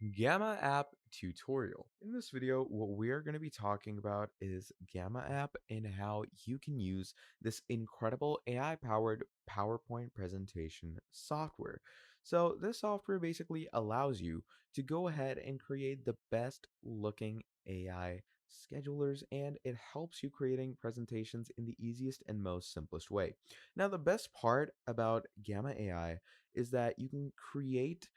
Gamma app tutorial. In this video, what we are going to be talking about is Gamma app and how you can use this incredible AI powered PowerPoint presentation software. So, this software basically allows you to go ahead and create the best looking AI schedulers, and it helps you creating presentations in the easiest and most simplest way. Now, the best part about Gamma AI is that you can create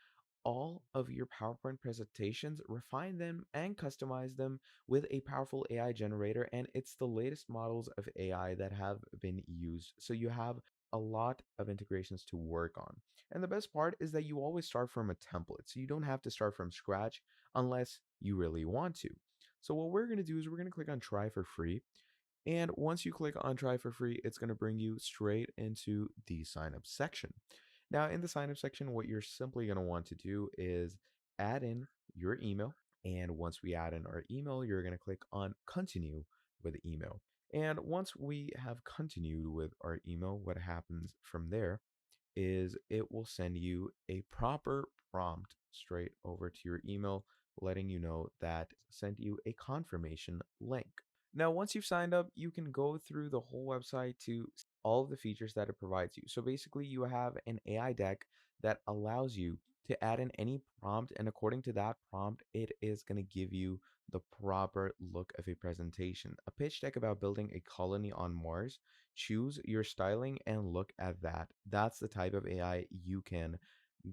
all of your PowerPoint presentations, refine them, and customize them with a powerful AI generator. And it's the latest models of AI that have been used. So you have a lot of integrations to work on. And the best part is that you always start from a template. So you don't have to start from scratch unless you really want to. So what we're going to do is we're going to click on try for free. And once you click on try for free, it's going to bring you straight into the sign up section. Now, in the sign up section, what you're simply going to want to do is add in your email. And once we add in our email, you're going to click on continue with email. And once we have continued with our email, what happens from there is it will send you a proper prompt straight over to your email, letting you know that sent you a confirmation link. Now, once you've signed up, you can go through the whole website to all of the features that it provides you. So basically, you have an AI deck that allows you to add in any prompt, and according to that prompt, it is going to give you the proper look of a presentation. A pitch deck about building a colony on Mars. Choose your styling and look at that. That's the type of AI you can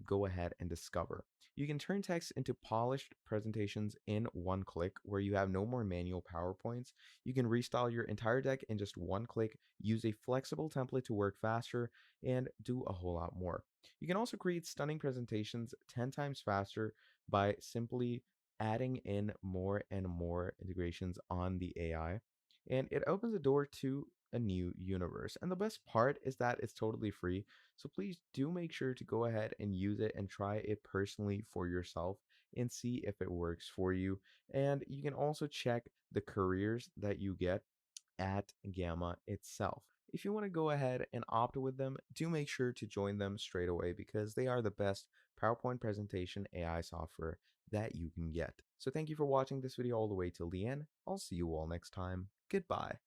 go ahead and discover. You can turn text into polished presentations in one click where you have no more manual PowerPoints. You can restyle your entire deck in just one click, use a flexible template to work faster, and do a whole lot more. You can also create stunning presentations 10 times faster by simply adding in more and more integrations on the AI. And it opens the door to a new universe. And the best part is that it's totally free. So please do make sure to go ahead and use it and try it personally for yourself and see if it works for you. And you can also check the careers that you get at Gamma itself. If you want to go ahead and opt with them, do make sure to join them straight away because they are the best PowerPoint presentation AI software that you can get. So thank you for watching this video all the way till the end. I'll see you all next time. Goodbye.